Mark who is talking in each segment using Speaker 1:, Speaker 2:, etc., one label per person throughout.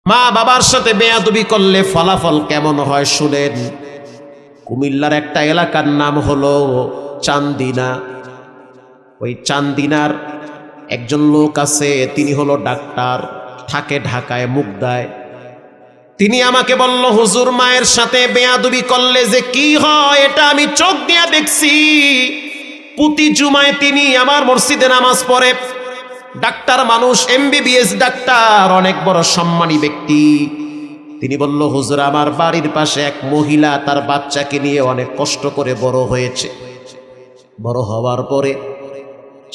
Speaker 1: মা বাবার সাথে বেয়াদবি করলে ফলাফল কেমন হয় শুনেন। কুমিল্লার একটা এলাকার নাম হলো চান্দিনা। ওই চান্দিনার একজন লোক আছে, তিনি হলো ডাক্তার, থাকে ঢাকায় মুগদায়। তিনি আমাকে বলল, হুজুর মায়ের সাথে বেয়াদবি করলে যে কি হয় এটা আমি চোখ দিয়ে দেখছি। প্রতি জুমায় তিনি আমার মসজিদে নামাজ পড়ে। ডাক্তার মানুষ, MBBS ডাক্তার, অনেক বড় সম্মানী ব্যক্তি। তিনি বলল, হুজুর আমার বাড়ির পাশে এক মহিলা তার বাচ্চাকে নিয়ে অনেক কষ্ট করে বড় হয়েছে। বড় হওয়ার পরে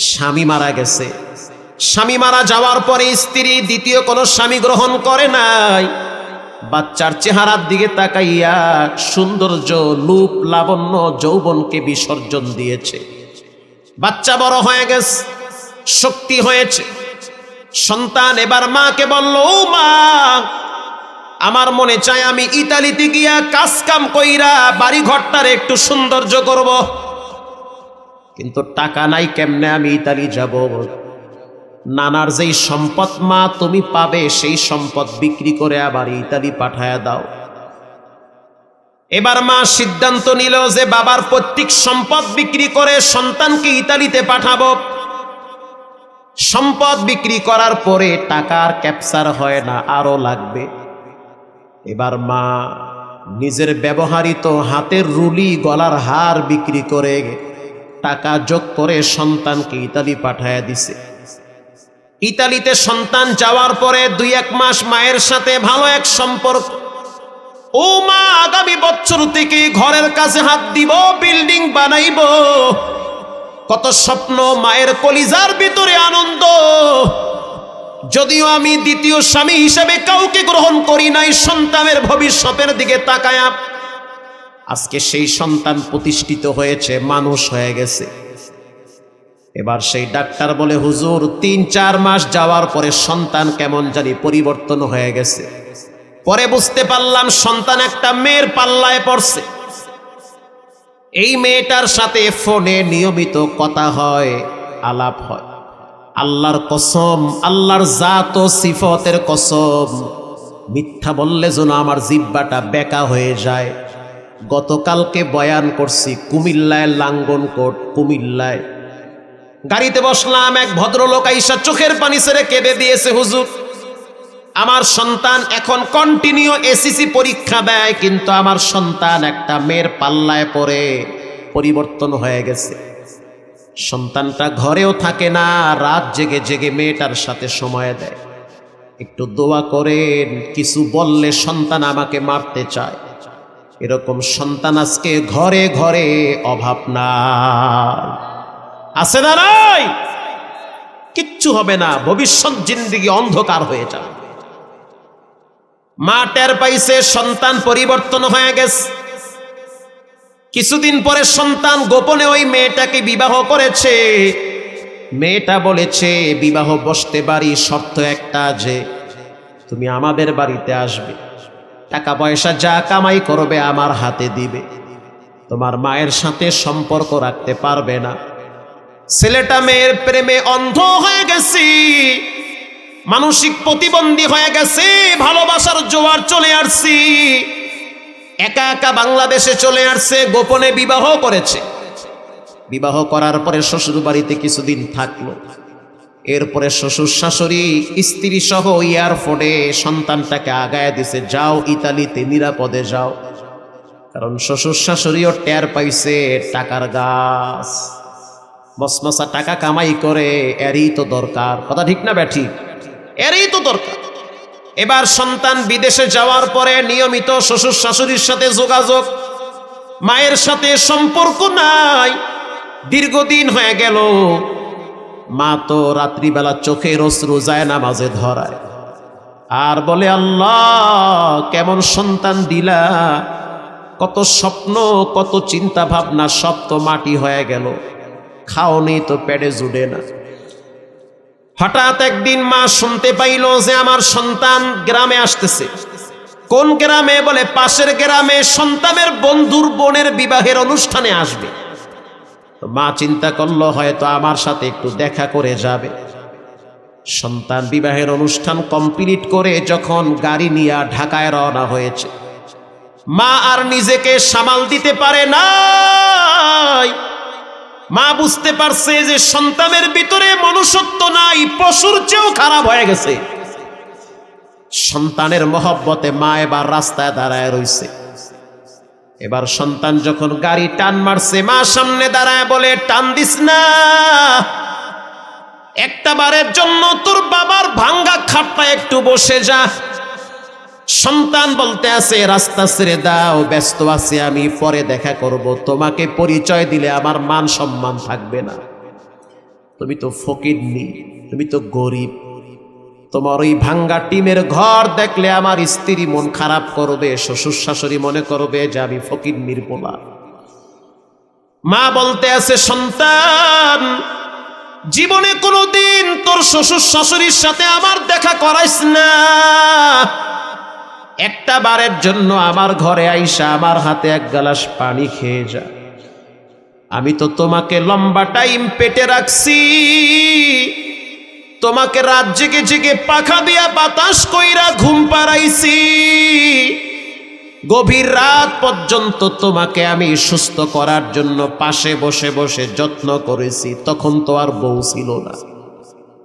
Speaker 1: স্বামী মারা গেছে। স্বামী মারা যাওয়ার পরে স্ত্রী দ্বিতীয় কোনো স্বামী গ্রহণ করে নাই। বাচ্চার চেহারার দিকে তাকাইয়া সৌন্দর্য, রূপ, লাবণ্য, যৌবনকে বিসর্জন দিয়েছে। বাচ্চা বড় হয়ে গেছে, শক্তি হয়েছে। সন্তান এবার মাকে বলল, ও মা, আমার মনে চায় আমি ইতালিতে গিয়া কাজ কাম কইরা বাড়ি ঘরটার একটু সৌন্দর্য করব, কিন্তু টাকা নাই, কেমনে আমি ইতালি যাব? নানার যেই সম্পদ মা তুমি পাবে সেই সম্পদ বিক্রি করে আবার ইতালি পাঠায়া দাও। এবার মা সিদ্ধান্ত নিল যে বাবার প্রত্যেক সম্পদ বিক্রি করে সন্তানকে ইতালিতে পাঠাবো। সম্পদ বিক্রি করার পরে টাকার ক্যাপচার হয় না, আরো লাগবে। এবার মা নিজের ব্যবহৃত হাতের রুলি, গলার হার বিক্রি করে টাকা যোগ করে সন্তানকে ইতালি পাঠায়া দিছে। ইতালিতে সন্তান যাওয়ার পরে 2-1 মাস মায়ের সাথে ভালো এক সম্পর্ক। ও মা, আগামী বছর থেকে ঘরের কাছে হাত দিব, বিল্ডিং বানাইব। কত স্বপ্ন, মায়ের কলিজার ভিতরে আনন্দ। যদিও আমি দ্বিতীয় স্বামী হিসেবে কাউকে গ্রহণ করি নাই, সন্তানের ভবিষ্যতের দিকে তাকায়া আজকে সেই সন্তান প্রতিষ্ঠিত হয়েছে, মানুষ হয়ে গেছে। এবার সেই ডাক্তার বলে, হুজুর 3-4 মাস যাওয়ার পরে সন্তান কেমন জানি পরিবর্তন হয়ে গেছে। পরে বুঝতে পারলাম সন্তান একটা মেয়ের পাল্লায় পড়ছে। এই মেয়েটার সাথে ফোনে নিয়মিত কথা হয়, আলাপ হয়। আল্লাহর কসম, আল্লাহর জাত ও সিফতের কসম, মিথ্যা বললে যেন আমার জিহ্বাটা বেঁকা হয়ে যায়। গতকালকে বয়ান করছি কুমিল্লায়, লাঙ্গনকোট কুমিল্লায়। গাড়িতে বসলাম, এক ভদ্রলোক আইসা চোখের পানি ছেড়ে কেঁদে দিয়েছে, হুজুর আমার সন্তান এখন কন্টিনিউ SSC পরীক্ষা দেয়, কিন্তু আমার সন্তান একটা মেয়ের পাল্লায় পড়ে পরিবর্তন হয়ে গেছে। সন্তানটা ঘরেও থাকে না, রাত জেগে জেগে মেয়েটার সাথে সময় দেয়। একটু দোয়া করেন, কিছু বললে সন্তান আমাকে মারতে চায়। এরকম সন্তান আজকে ঘরে ঘরে অভাব নাই, আছে না নাই? কিচ্ছু হবে না, ভবিষ্যৎ জিন্দেগি অন্ধকার হয়ে যাবে। মা টের পাইছে সন্তান পরিবর্তন হয়ে গেছে। কিছুদিন পরে সন্তান গোপনে ওই মেয়েটাকে বিবাহ করেছে। মেয়েটা বলেছে, বিবাহ বসতে পারি, শর্ত একটা, যে তুমি আমাদের বাড়িতে আসবে, টাকা পয়সা যা কামাই করবে আমার হাতে দিবে, তোমার মায়ের সাথে সম্পর্ক রাখতে পারবে না। ছেলেটা মেয়ের প্রেমে অন্ধ হয়ে গেছে, মানসিক প্রতিবন্ধী হয়ে গেছে। ভালোবাসার জোয়ার চলে আসছি, একা একা বাংলাদেশে চলে আসছে, গোপনে বিবাহ করেছে। বিবাহ করার পরে শ্বশুর বাড়িতে কিছুদিন থাকলো। এরপরে শ্বশুর শাশুড়ি স্ত্রী সহ এয়ারপোর্টে সন্তানটাকে আগায় দিছে, যাও ইতালিতে নিরাপদে যাও। কারণ শ্বশুর শাশুড়িও টের পাইছে টাকার গাছ, মসমসা টাকা কামাই করে, এরই তো দরকার। কথা ঠিক না ব্যাঠিক? এরই তো দরকার। এবার সন্তান বিদেশে যাওয়ার পরে নিয়মিত শ্বশুর শাশুড়ির সাথে যোগাযোগ, মায়ের সাথে সম্পর্ক নাই। দীর্ঘদিন হয়ে গেল। মা তো রাত্রিবেলা চোখের অশ্রু যায় নামাজে ধরায়, আর বলে, আল্লাহ কেমন সন্তান দিলা, কত স্বপ্ন, কত চিন্তা ভাবনা, সব তো মাটি হয়ে গেল, খাওনি তো পেটে জুড়ে না। হঠাৎ একদিন মা শুনতে পাইল যে আমার সন্তান গ্রামে আসতেছে। কোন গ্রামে? বলে পাশের গ্রামে সন্তানের বন্ধুর বোনের বিবাহের অনুষ্ঠানে আসবে। মা চিন্তা করলো হয়তো আমার সাথে একটু দেখা করে যাবে। সন্তান বিবাহের অনুষ্ঠান কমপ্লিট করে যখন গাড়ি নিয়ে ঢাকায় রওনা হয়েছে, মা আর নিজেকে সামাল দিতে পারে নাই। মা বুঝতে পারছে যে সন্তানের ভিতরে মনুষ্যত্ব নাই, পশুর চেয়েও খারাপ হয়ে গেছে। সন্তানের মহব্বতে মা এবার রাস্তায় দাঁড়ায় রইছে। এবার সন্তান যখন গাড়ি টান মারছে, মা সামনে দাঁড়ায় বলে, টান দিস না, একটা বারের জন্য তোর বাবার ভাঙ্গা খাটটা একটু বসে যা। সন্তান বলতে আছে, রাস্তা ছেড়ে দাও, ব্যস্ত আছি আমি, পরে দেখা করব, তোমাকে পরিচয় দিলে আমার মান সম্মান থাকবে না। তুমি তো ফকিরনি, তুমি তো গরিব, তোমার ওই ভাঙ্গা টিমের ঘর দেখলে আমার স্ত্রী মন খারাপ করবে, শ্বশুর শাশুড়ি মনে করবে যে আমি ফকিরনির পোলা। মা বলতে আছে, সন্তান জীবনে কোনোদিন তোর শ্বশুর শাশুড়ির সাথে আমার দেখা করাইস না, একটা বারের জন্য আমার ঘরে আইসা আমার হাতে এক গ্লাস পানি খেয়ে যা। আমি তো তোমাকে লম্বা টাইম পেটে রাখছি, তোমাকে রাত জেগে জেগে পাখা দিয়া বাতাস কইরা ঘুম পাড়াইছি, গভীর রাত পর্যন্ত তোমাকে আমি সুস্থ করার জন্য পাশে বসে বসে যত্ন করেছি। তখন তো আর বউ ছিল না,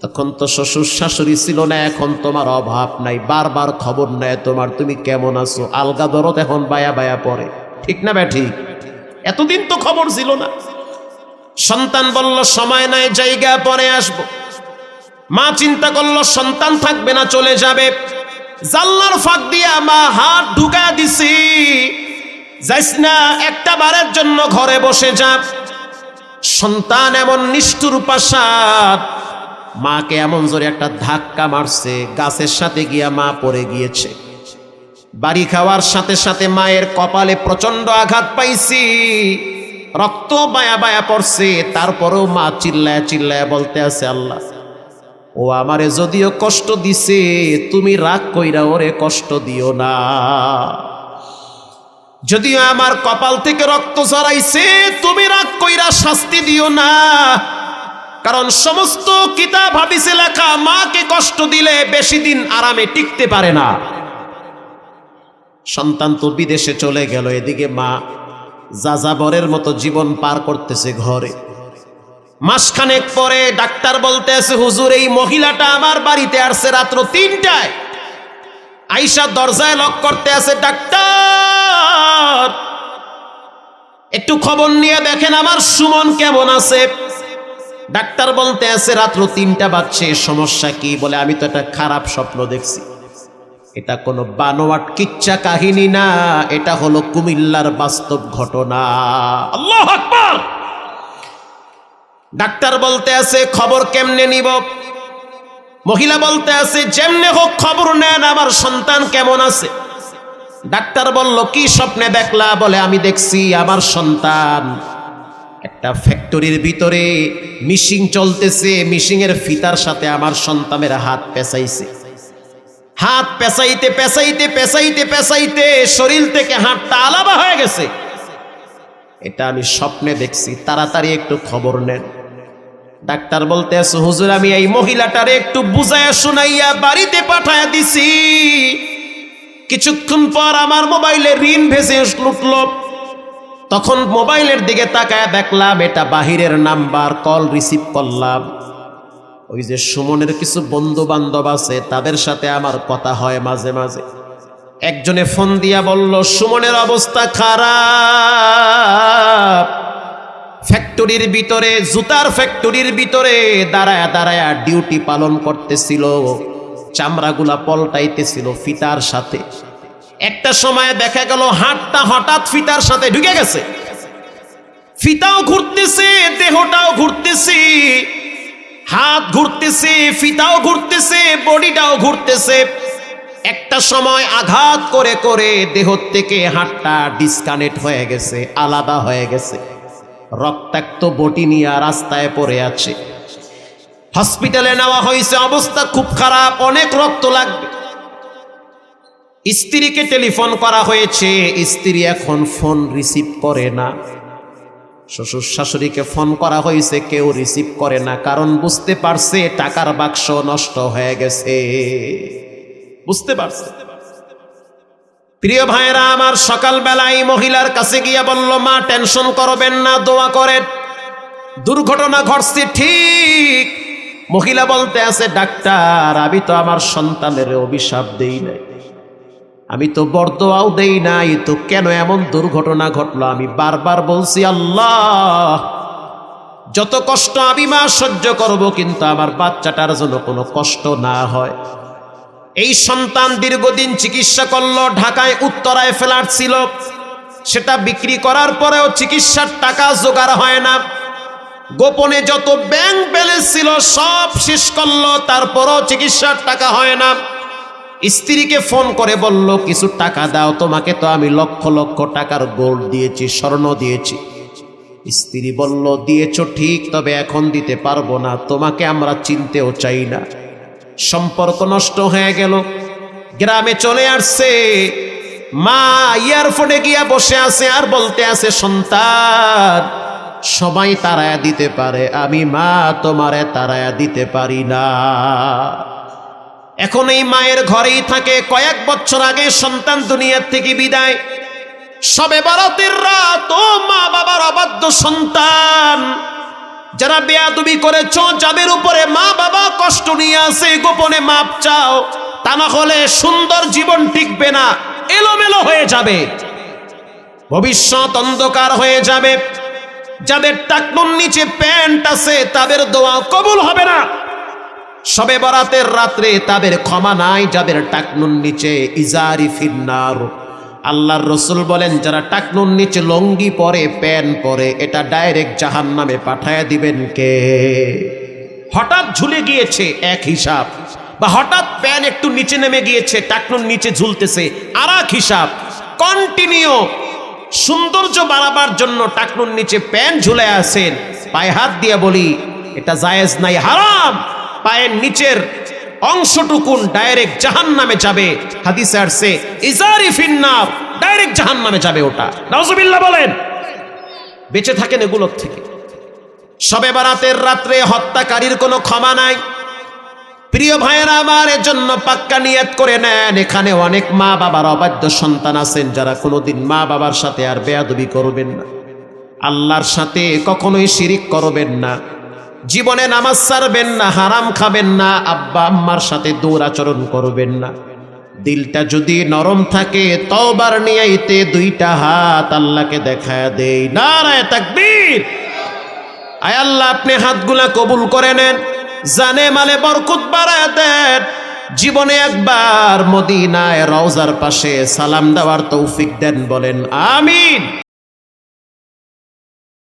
Speaker 1: তখন তো শ্বশুর শাশুড়ি ছিল না, এখন তোমার অভাব নাই, বারবার খবর নেয় তোমার, তুমি কেমন আছো, আলগা দরদ এখন বায়া বায়া পড়ে, ঠিক না ঠিক? এতদিন তো খবর ছিল না। সন্তান বলল, সময় নাই, জায়গা পরে আসবো। মা চিন্তা করলো সন্তান থাকবে না, চলে যাবে। জানলার ফাঁক দিয়া মা হাত ঢুকা দিছি, যাইস না, একটা বারের জন্য ঘরে বসে যা। সন্তান এমন নিষ্ঠুর পাশাদ, মাকে এমন জোরে একটা ধাক্কা মারছে, গাছের সাথে গিয়া মা পড়ে গিয়েছে। বাড়ি খাওয়ার সাথে সাথে মায়ের কপালে প্রচন্ড আঘাত পাইছি, রক্ত বায়া বায়া পড়ছে। তারপরেও মা চিল্লায় চিল্লায় বলতে আছে, আল্লাহ ও আমারে যদিও কষ্ট দিছে, তুমি রাগ কইরা ওরে কষ্ট দিও না। যদিও আমার কপাল থেকে রক্ত ঝরাইছে, তুমি রাগ কইরা শাস্তি দিও না, কারণ সমস্ত কিতাব হাদিসে লেখা মাকে কষ্ট দিলে বেশি দিন আরামে টিকতে পারে না। সন্তান তো বিদেশে চলে গেল, এদিকে মা যাযাবরের মতো জীবন পার করতেছে ঘরে। মাসখানেক পরে ডাক্তার বলতে আছে, হুজুর এই মহিলাটা আমার বাড়িতে আসছে রাত্র ৩টায়, আইসা দরজায় লক করতে আছে, ডাক্তার একটু খবর নিয়ে দেখেন আমার সুমন কেমন আছে। ডাক্তার বলতে আছে, রাত্র ৩টা বাজছে, সমস্যা কি? বলে, আমি তো একটা খারাপ স্বপ্ন দেখছি। এটা কোনো বানোয়াট কিচ্ছা কাহিনী না, এটা হলো কুমিল্লার বাস্তব ঘটনা। আল্লাহু আকবার। ডাক্তার বলতে আছে, খবর কেমনে নিব? মহিলা বলতে আছে, যেমনে হোক খবর নেন, আমার সন্তান কেমন আছে। ডাক্তার বলল, কি স্বপ্নে দেখলা? বলে, আমি দেখছি আমার সন্তান একটা ফ্যাক্টরির ভিতরে মিশিং চলতেছে, মিশিং এর ফিতার সাথে আমার সন্তানের হাত পেঁচাইছে। হাত পেঁচাইতে পেঁচাইতে পেঁচাইতে পেঁচাইতে শরীর থেকে হাতটা আলাদা হয়ে গেছে। এটা আমি স্বপ্নে দেখছি, তাড়াতাড়ি একটু খবর নেন। ডাক্তার বলতে আছে, হুজুর আমি এই মহিলাটারে একটু বুঝাইয়া শুনাইয়া বাড়িতে পাঠায়া দিছি। কিছুক্ষণ পর আমার মোবাইলে ঋণ ভেসে উঠল। তখন মোবাইলের দিকে তাকায় দেখলাম এটা বাহিরের নাম্বার, কল রিসিভ করলাম। ওই যে সুমনের কিছু বন্ধু বান্ধব আছে, তাদের সাথে আমার কথা হয় মাঝে মাঝে। একজনে ফোন দিয়া বলল, সুমনের অবস্থা খারাপ, ফ্যাক্টরির ভিতরে, জুতার ফ্যাক্টরির ভিতরে দাঁড়ায়া দাঁড়ায়া ডিউটি পালন করতেছিল, চামড়াগুলা পলটাইতেছিল ফিতার সাথে। একটা সময় দেখা গেল হাতটা হঠাৎ ফিতার সাথে ঢুকে গেছে, ফিতাও ঘুরতেছে, দেহটাও ঘুরতেছে, হাত ঘুরতেছে, ফিতাও ঘুরতেছে, বডিটাও ঘুরতেছে। একটা সময় আঘাত করে করে দেহ থেকে হাতটা ডিসকানেক্ট হয়ে গেছে, আলাদা হয়ে গেছে। রক্তাক্ত বটি নিয়ে রাস্তায় পড়ে আছে। হসপিটালে নেওয়া হয়েছে, অবস্থা খুব খারাপ, অনেক রক্ত লাগবে। স্ত্রীকে টেলিফোন করা হয়েছে, স্ত্রী এখন ফোন রিসিভ করে না। শ্বশুর শাশুড়িকে ফোন করা হয়েছে, কেউ রিসিভ করে না, কারণ বুঝতে পারছে টাকার বাক্স নষ্ট হয়ে গেছে। বুঝতে পারছে। প্রিয় ভাইরা আমার, সকালবেলায় মহিলার কাছে গিয়া বলল, মা টেনশন করবেন না, দোয়া করেন, দুর্ঘটনা ঘটছে ঠিক। মহিলা বলতে আছে, ডাক্তার আমি তো আমার সন্তানের অভিশাপ দেই নাই, আমি তো বরদোয়াও দেই নাই, তো কেন এমন দুর্ঘটনা ঘটলো? আমি বারবার বলছি, আল্লাহ যত কষ্ট আমি মা সহ্য করব, কিন্তু আমার বাচ্চাটার জন্য কোনো কষ্ট না হয়। এই সন্তান দীর্ঘদিন চিকিৎসা করলো, ঢাকায় উত্তরায় ফ্ল্যাট ছিল, সেটা বিক্রি করার পরেও চিকিৎসার টাকা জোগাড় হয় না। গোপনে যত ব্যাংক ব্যালেন্স ছিল সব শেষ করলো, তারপরও চিকিৎসার টাকা হয় না। স্ত্রীকে ফোন করে বলল, কিছু টাকা দাও, তোমাকে তো আমি লক্ষ লক্ষ টাকার গোল্ড দিয়েছি, স্বর্ণ দিয়েছি। স্ত্রী বলল, দিয়েছো ঠিক, তবে এখন দিতে পারবো না, তোমাকে আমরা চিনতেও চাই না। সম্পর্ক নষ্ট হয়ে গেল। গ্রামে চলে আসছে, মা এয়ারপোর্টে গিয়া বসে আছে আর বলতে আছে, সন্তান সবাই তাড়ায়া দিতে পারে, আমি মা তোমারে তাড়ায়া দিতে পারি না। এখন এই মায়ের ঘরেই থাকে। কয়েক বছর আগে সন্তান দুনিয়ার থেকে বিদায়। শবে বরাতের রাত, ও মা বাবার অবাধ্য সন্তান, যারা বেয়াদবি করেছ, যাদের উপরে মা বাবা কষ্ট নিয়ে আসে, গোপনে মাপ চাও, তা না হলে সুন্দর জীবন টিকবে না, এলোমেলো হয়ে যাবে, ভবিষ্যৎ অন্ধকার হয়ে যাবে। যাদের টাকনুর নিচে প্যান্ট আছে তাদের দোয়া কবুল হবে না। শবে বরাতের রাত্রে তাদের ক্ষমা নাই। যাদের টাকনুর নিচে ইজারি ফিন্নার, আল্লাহর রসুল বলেন, যারা টাকনুর নিচে লঙ্গি পরে, প্যান্ট পরে, এটা ডাইরেক্ট জাহান্নামে পাঠায় দিবেন কে? হঠাৎ ঝুলে গিয়েছে এক হিসাব, বা হঠাৎ প্যান্ট একটু নিচে নেমে গিয়েছে, টাকনুর নিচে ঝুলতেছে আর এক হিসাব। কন্টিনিউ সৌন্দর্য বাড়াবার জন্য টাকনুর নিচে প্যান্ট ঝুলে আছেন, পায়ে হাত দিয়ে বলি এটা জায়েজ নাই, হারাম। পায়ের নিচের অংশটুকুন ডাইরেক্ট জাহান্নামে যাবে। হাদিসে আসছে, ইজারি ফিন্নার, ডাইরেক্ট জাহান্নামে যাবে ওটা। নাউজুবিল্লাহ বলেন। বেঁচে থাকেন এগুলোর থেকে। শবে বরাতের রাত্রে হত্যাকারীর কোনো ক্ষমা নাই। প্রিয় ভাইয়েরা আমার, এজন্য পাক্কা নিয়ত করে নেন, এখানে অনেক মা বাবার অবাধ্য সন্তান আছেন, যারা কোনোদিন মা বাবার সাথে আর বেয়াদবি করবেন না, আল্লাহর সাথে কখনোই শিরিক করবেন না, জীবনে নামাজ ছাড়বেন না, হারাম খাবেন না, আব্বা আম্মার সাথে দুরাচরণ করবেন না। দিলটা যদি নরম থাকে, তওবার নিয়াইতে দুইটা হাত আল্লাহকে দেখায় দেই, নারায়ে তাকবীর। আয় আল্লাহ, আপনি হাতগুলা কবুল করে নেন, জানে মালে বরকত বাড়ায় দেন। জীবনে একবার মদিনায় রওজার পাশে সালাম দেওয়ার তৌফিক দেন, বলেন আমিন।